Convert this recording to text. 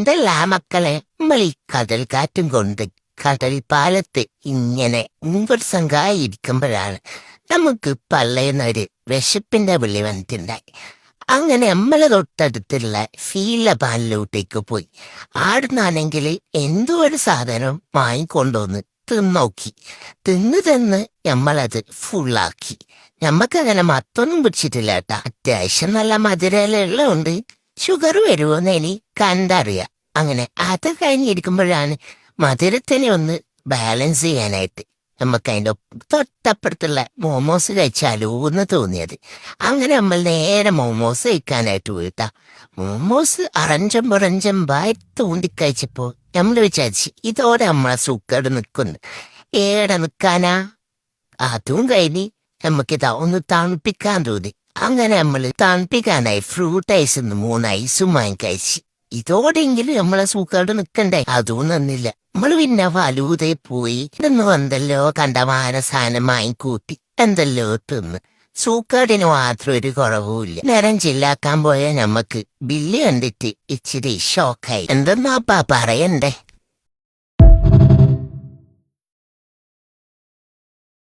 എന്തല്ലാ മക്കളെ, നമ്മൾ ഈ കടൽ കാറ്റും കൊണ്ട് കടൽ പാലത്ത് ഇങ്ങനെ ഇരിക്കുമ്പോഴാണ് നമുക്ക് പള്ളയുന്നൊരു വിശപ്പിന്റെ വിളി വന്നിട്ടുണ്ടായി. അങ്ങനെ നമ്മളെ തൊട്ടടുത്തുള്ള പാലിലോട്ടേക്ക് പോയി. ആടുന്നാണെങ്കിൽ എന്തോ ഒരു സാധനം വാങ്ങിക്കൊണ്ടുവന്ന് തിന്നോക്കി. തിന്ന് നമ്മളത് ഫുള്ളാക്കി. ഞമ്മക്കങ്ങനെ മത്തൊന്നും പിടിച്ചിട്ടില്ല കേട്ടാ. അത്യാവശ്യം നല്ല മധുരമുള്ളതുകൊണ്ട് ഷുഗർ വരുമോന്ന് ഇനി കണ്ടറിയാം. അങ്ങനെ അത് കഴിഞ്ഞിരിക്കുമ്പോഴാണ് മധുരത്തിനെ ഒന്ന് ബാലൻസ് ചെയ്യാനായിട്ട് നമുക്ക് അതിൻ്റെ തൊട്ടപ്പുറത്തുള്ള മോമോസ് കഴിച്ചാലോ എന്ന് തോന്നിയത്. അങ്ങനെ നമ്മൾ നേരെ മോമോസ് കഴിക്കാനായിട്ട് പോയിട്ടാ. മോമോസ് അറഞ്ചം വായി തോണ്ടിക്കഴിച്ചപ്പോ നമ്മൾ വിചാരിച്ച് ഇതോടെ നമ്മളെ സൂക്കേട് നിൽക്കുന്നു. ഏടെ നിൽക്കാനാ? അതും കഴിഞ്ഞ് നമുക്കിതാ ഒന്ന് തണുപ്പിക്കാൻ തോന്നി. അങ്ങനെ നമ്മൾ തണുപ്പിക്കാനായി ഫ്രൂട്ട് ഐസ് 3 ഐസും വാങ്ങിക്കഴിച്ച്. ഇതോടെങ്കിലും നമ്മളെ സൂക്കേട് നിൽക്കണ്ടേ? അതും നന്നില്ല. നമ്മൾ പിന്നെ ഫലൂതയിൽ പോയി എന്തല്ലോ കണ്ടമാന സാധനം വാങ്ങിക്കൂട്ടി എന്തല്ലോ തിന്ന്. സൂക്കേടിന് മാത്രം ഒരു കുറവുമില്ല. നേരം ചില്ലാക്കാൻ പോയ ഞമ്മക്ക് ബില്ല് കണ്ടിട്ട് ഇച്ചിരി ഷോക്കായി. എന്തെന്നാപ്പാ പറയണ്ടേ?